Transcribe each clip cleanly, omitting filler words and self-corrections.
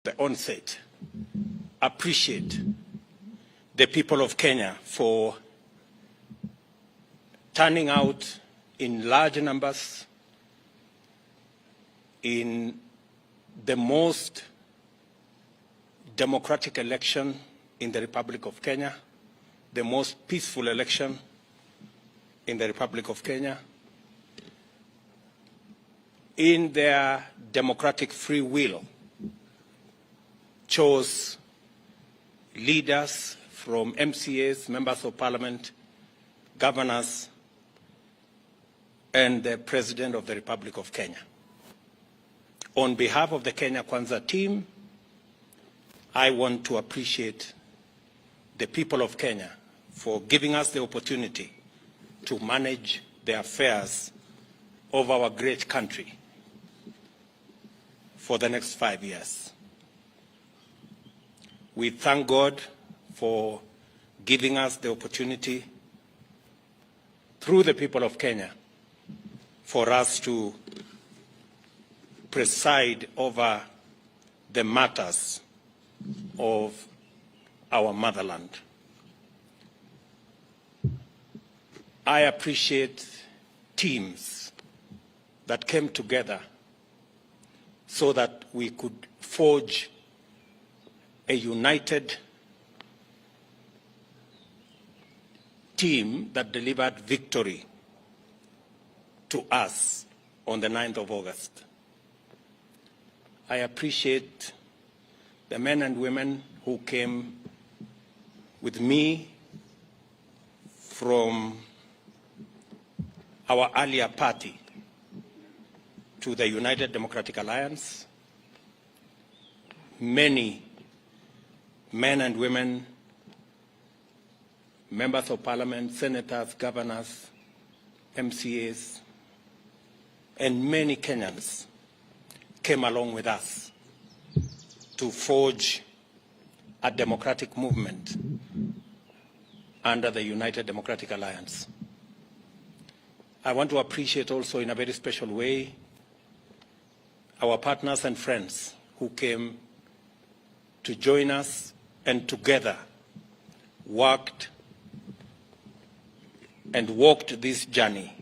the onset, appreciate the people of Kenya for turning out in large numbers in the most democratic election in the Republic of Kenya, the most peaceful election in the Republic of Kenya. In their democratic free will, chose leaders from MCAs, members of parliament, governors, and the President of the Republic of Kenya. On behalf of the Kenya Kwanza team, I want to appreciate the people of Kenya for giving us the opportunity to manage the affairs of our great country for the next 5 years. We thank God for giving us the opportunity through the people of Kenya for us to preside over the matters of our motherland. I appreciate teams that came together so that we could forge a united team that delivered victory to us on the 9th of August. I appreciate the men and women who came with me from our earlier party to the United Democratic Alliance. Many men and women, members of parliament, senators, governors, MCAs, and many Kenyans came along with us to forge a democratic movement under the United Democratic Alliance. I want to appreciate also in a very special way our partners and friends who came to join us and together worked and walked this journey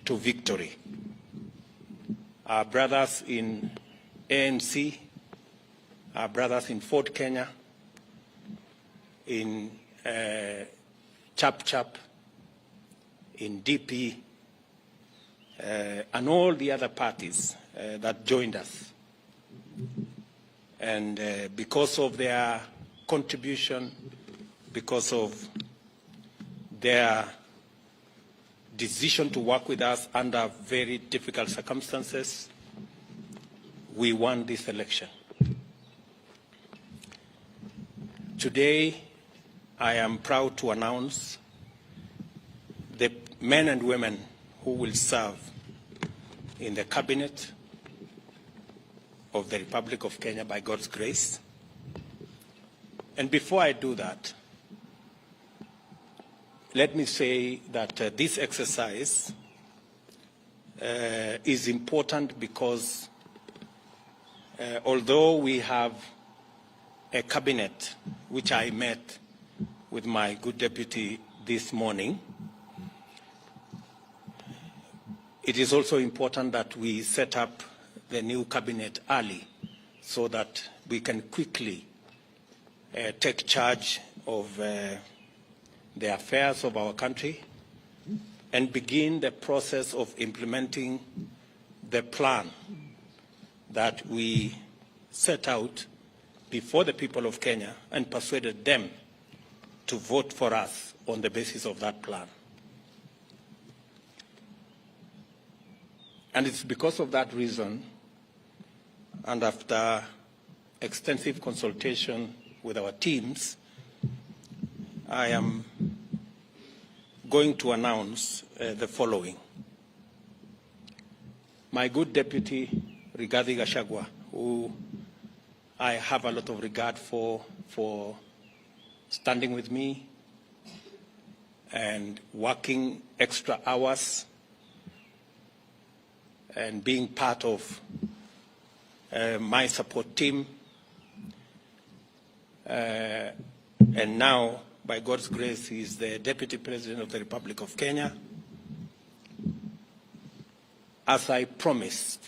to victory. Our brothers in ANC, our brothers in Ford Kenya, in Chap Chap, in DP, and all the other parties that joined us. And because of their contribution, because of their decision to work with us under very difficult circumstances, we won this election. Today, I am proud to announce the men and women who will serve in the cabinet of the Republic of Kenya by God's grace. And before I do that, let me say that this exercise is important because although we have a cabinet, which I met with my good deputy this morning, it is also important that we set up the new cabinet early so that we can quickly take charge of the affairs of our country and begin the process of implementing the plan that we set out before the people of Kenya and persuaded them to vote for us on the basis of that plan. And it's because of that reason, and after extensive consultation with our teams, I am going to announce the following. My good deputy, Rigathi Gachagua, who I have a lot of regard for standing with me and working extra hours and being part of my support team, and now, by God's grace, he is the Deputy President of the Republic of Kenya. As I promised,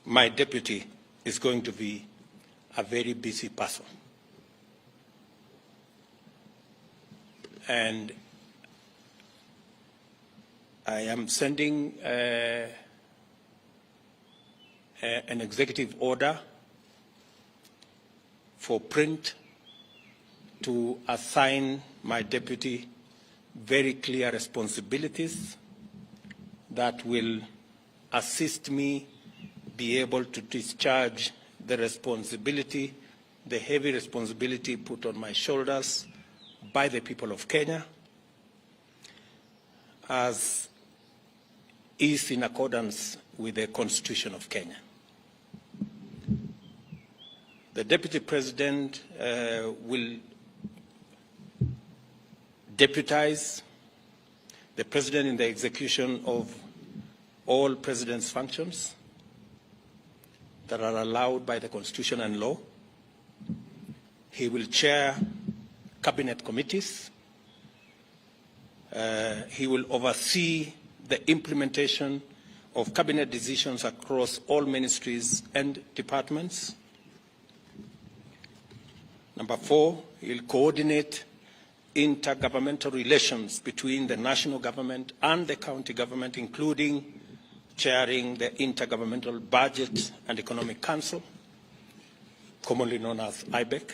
my deputy is going to be a very busy person. And I am sending an executive order for print to assign my deputy very clear responsibilities that will assist me be able to discharge the responsibility, the heavy responsibility put on my shoulders by the people of Kenya, as is in accordance with the Constitution of Kenya. The Deputy President will deputize the President in the execution of all President's functions that are allowed by the Constitution and law. He will chair cabinet committees. He will oversee the implementation of cabinet decisions across all ministries and departments. Number 4, he will coordinate intergovernmental relations between the national government and the county government, including chairing the Intergovernmental Budget and Economic Council, commonly known as IBEC.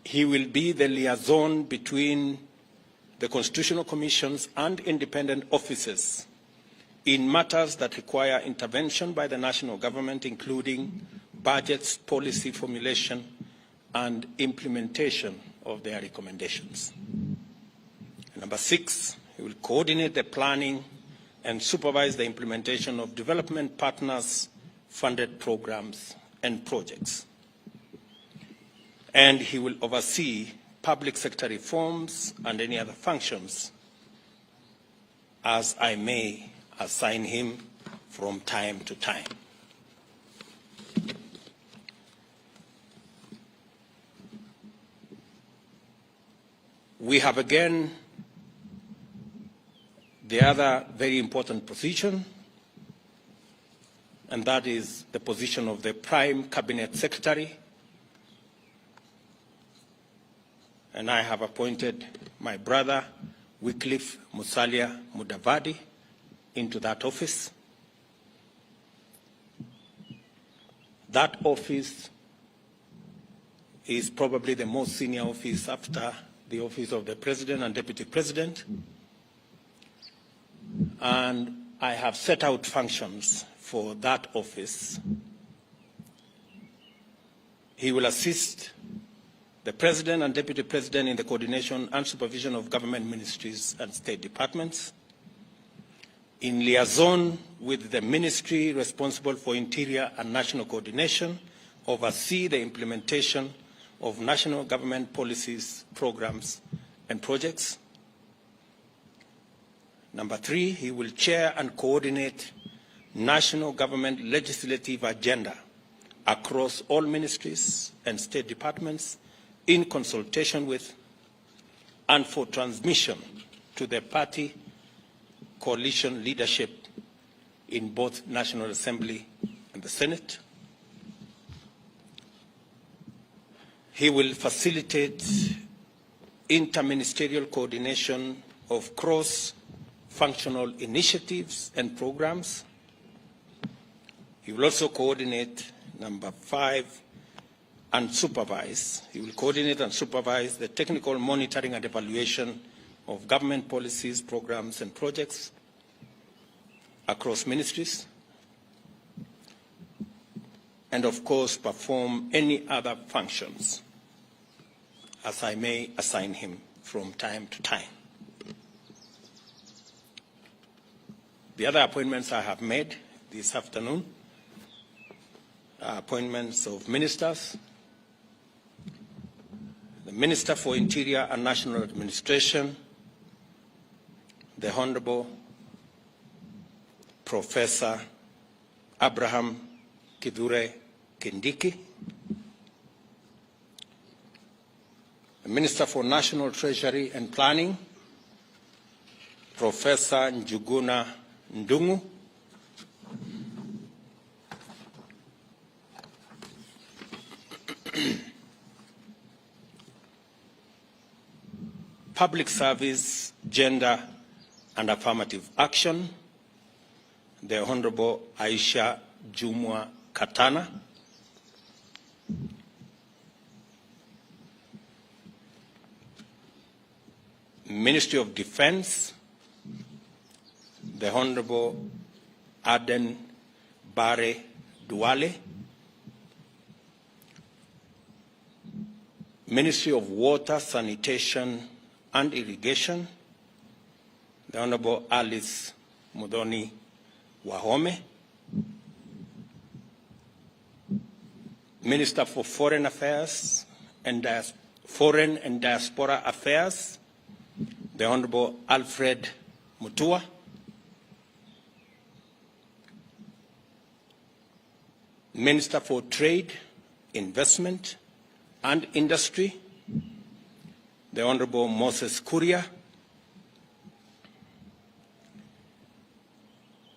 He will be the liaison between the constitutional commissions and independent offices in matters that require intervention by the national government, including budgets, policy formulation, and implementation of their recommendations. And number 6, he will coordinate the planning and supervise the implementation of development partners' funded programs and projects. And he will oversee public sector reforms and any other functions as I may assign him from time to time. We have again the other very important position, and that is the position of the Prime Cabinet Secretary. And I have appointed my brother, Wycliffe Musalia Mudavadi, into that office. That office is probably the most senior office after the office of the President and Deputy President. And I have set out functions for that office. He will assist the President and Deputy President in the coordination and supervision of government ministries and state departments, in liaison with the ministry responsible for interior and national coordination, oversee the implementation of national government policies, programs, and projects. Number 3, he will chair and coordinate national government legislative agenda across all ministries and state departments in consultation with and for transmission to the party coalition leadership in both National Assembly and the Senate. He will facilitate interministerial coordination of cross-functional initiatives and programs. He will also coordinate, number 5, and supervise. He will coordinate and supervise the technical monitoring and evaluation of government policies, programs, and projects across ministries, and of course perform any other functions as I may assign him from time to time. The other appointments I have made this afternoon are appointments of ministers. The Minister for Interior and National Administration, the Honorable Professor Abraham Kithure Kindiki, the Minister for National Treasury and Planning, Professor Njuguna Ndung'u, Public Service, Gender and Affirmative Action, the Honorable Aisha Jumwa Katana, Ministry of Defense, the Honorable Aden Bare Duale, Ministry of Water, Sanitation and Irrigation, the Honorable Alice Mudoni Wahome, Minister for Foreign Affairs and Diaspora Affairs, the Honorable Alfred Mutua, Minister for Trade, Investment and Industry, the Honorable Moses Kuria,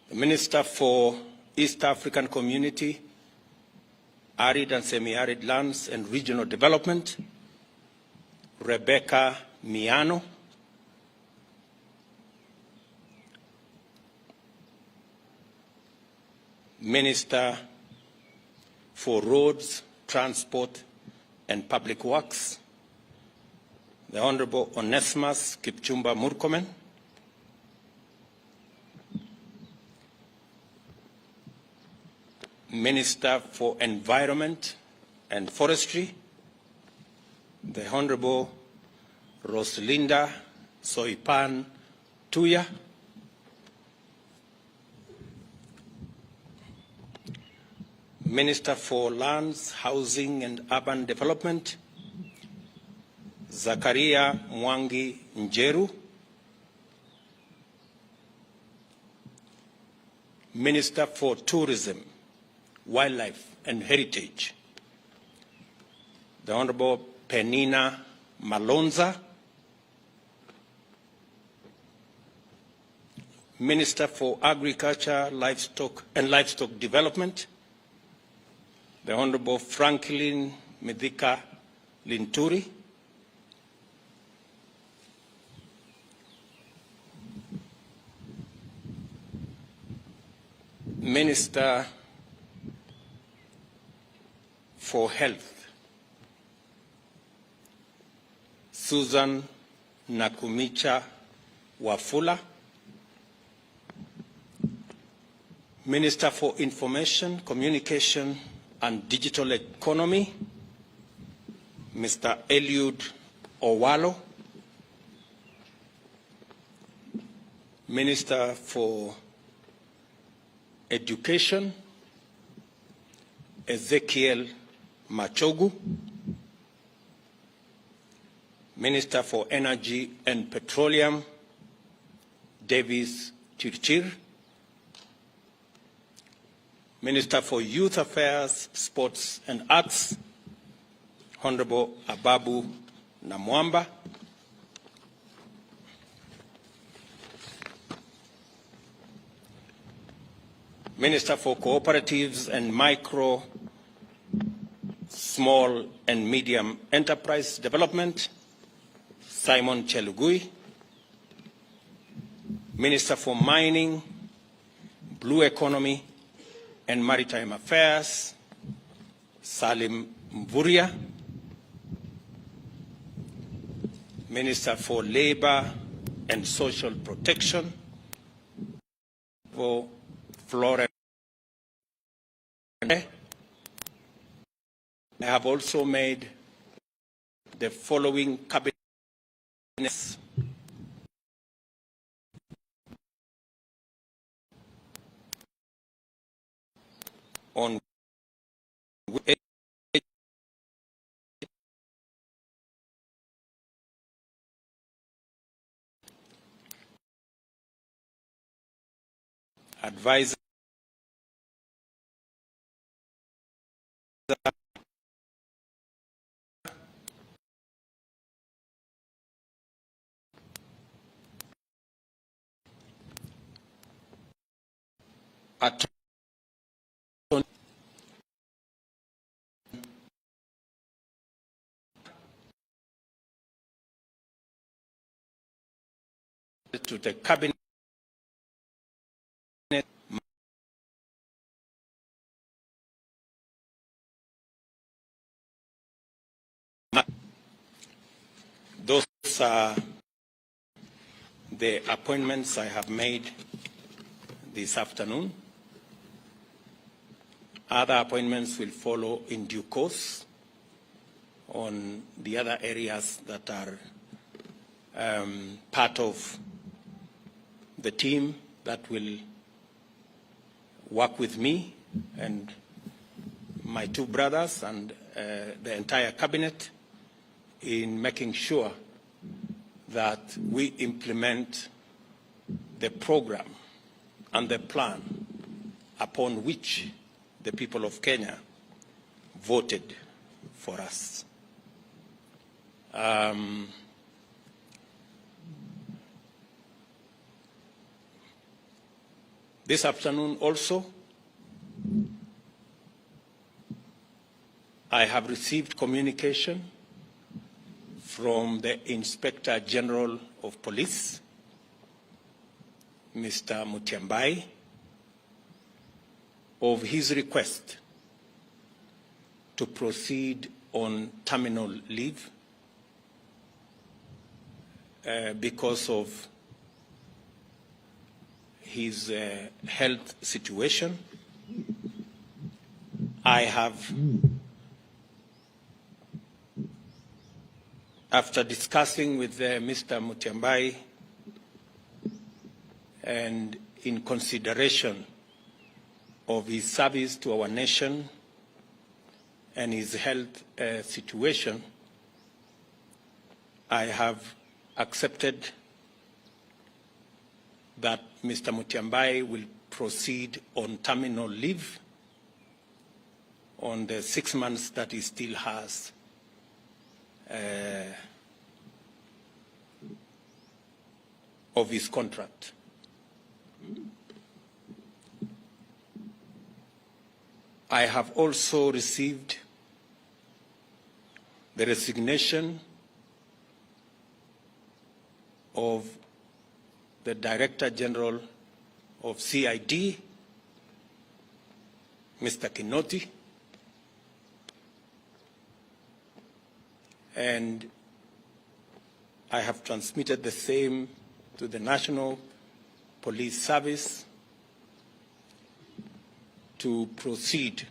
the Minister for East African Community, Arid and Semi-Arid Lands and Regional Development, Rebecca Miano, Minister for Roads, Transport and Public Works, the Honorable Onesimus Kipchumba Murkomen, Minister for Environment and Forestry, the Honorable Roslinda Soipan Tuya, Minister for Lands, Housing and Urban Development, Zakaria Mwangi Njeru, Minister for Tourism, Wildlife and Heritage, the Honorable Penina Malonza, Minister for Agriculture, Livestock and Livestock Development, the Honorable Franklin Medika Linturi, Minister for Health, Susan Nakumicha Wafula, Minister for Information, Communication and Digital Economy, Mr. Eliud Owalo, Minister for Education, Ezekiel Machogu, Minister for Energy and Petroleum, Davis Chirchir, Minister for Youth Affairs, Sports and Arts, Honorable Ababu Namwamba, Minister for Cooperatives and Micro, Small and Medium Enterprise Development, Simon Chelugui, Minister for Mining, Blue Economy and Maritime Affairs, Salim Mvurya, Minister for Labor and Social Protection, for Florence. I have also made the following cabinet on advisor to the cabinet those are the appointments I have made this afternoon. Other appointments will follow in due course on the other areas that are part of the team that will work with me and my two brothers and the entire cabinet in making sure that we implement the program and the plan upon which the people of Kenya voted for us. This afternoon also, I have received communication from the Inspector General of Police, Mr. Mutyambai, of his request to proceed on terminal leave because of his health situation. I have, after discussing with Mr. Mutyambai and in consideration of his service to our nation and his health situation, I have accepted that Mr. Mutyambai will proceed on terminal leave on the 6 months that he still has of his contract. I have also received the resignation of the Director General of CID, Mr. Kinoti, and I have transmitted the same to the National Police Service to proceed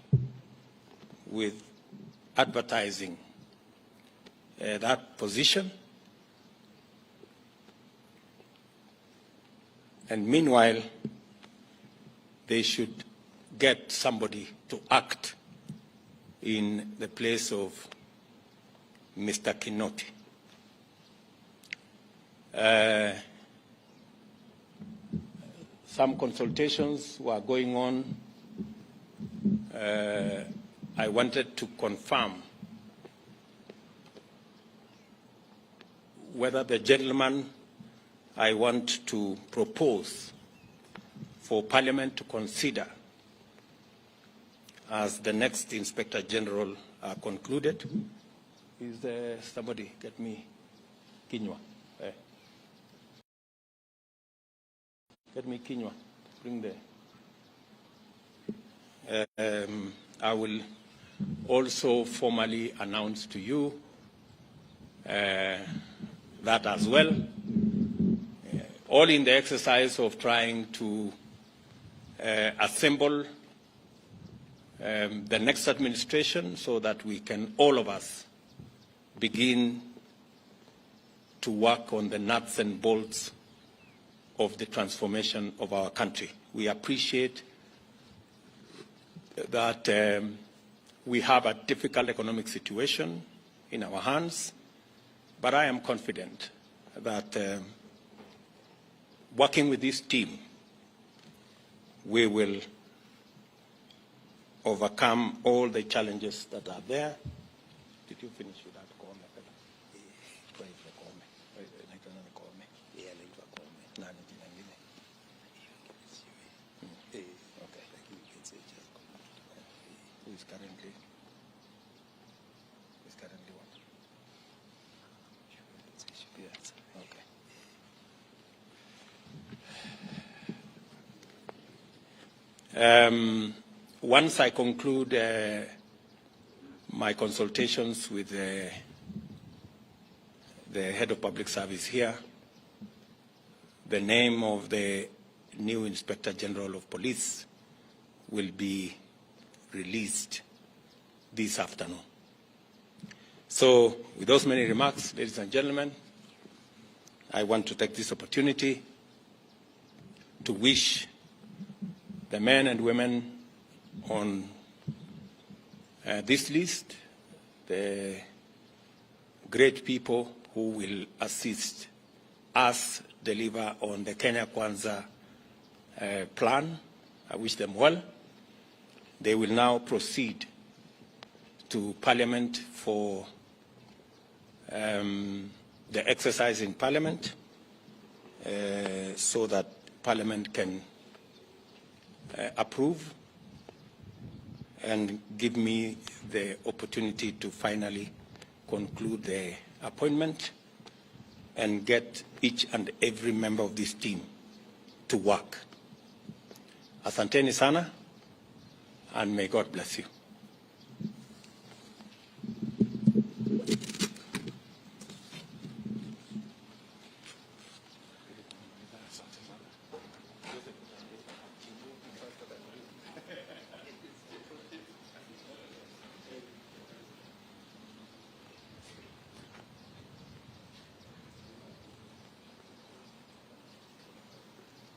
with advertising that position. And meanwhile, they should get somebody to act in the place of Mr. Kinoti. Some consultations were going on. I wanted to confirm whether the gentleman I want to propose for Parliament to consider as the next Inspector General concluded. Is there somebody get me Kinywa? Get me Kinywa. Bring the. I will also formally announce to you that as well. All in the exercise of trying to assemble the next administration so that we can, all of us, begin to work on the nuts and bolts of the transformation of our country. We appreciate that we have a difficult economic situation in our hands, but I am confident that working with this team, we will overcome all the challenges that are there. Did you finish with that? Once I conclude my consultations with the head of public service here, the name of the new Inspector General of Police will be released this afternoon. So with those many remarks, ladies and gentlemen, I want to take this opportunity to wish the men and women on this list, the great people who will assist us deliver on the Kenya Kwanza plan. I wish them well. They will now proceed to Parliament for the exercise in Parliament so that Parliament can approve and give me the opportunity to finally conclude the appointment and get each and every member of this team to work. Asanteni sana, and may God bless you.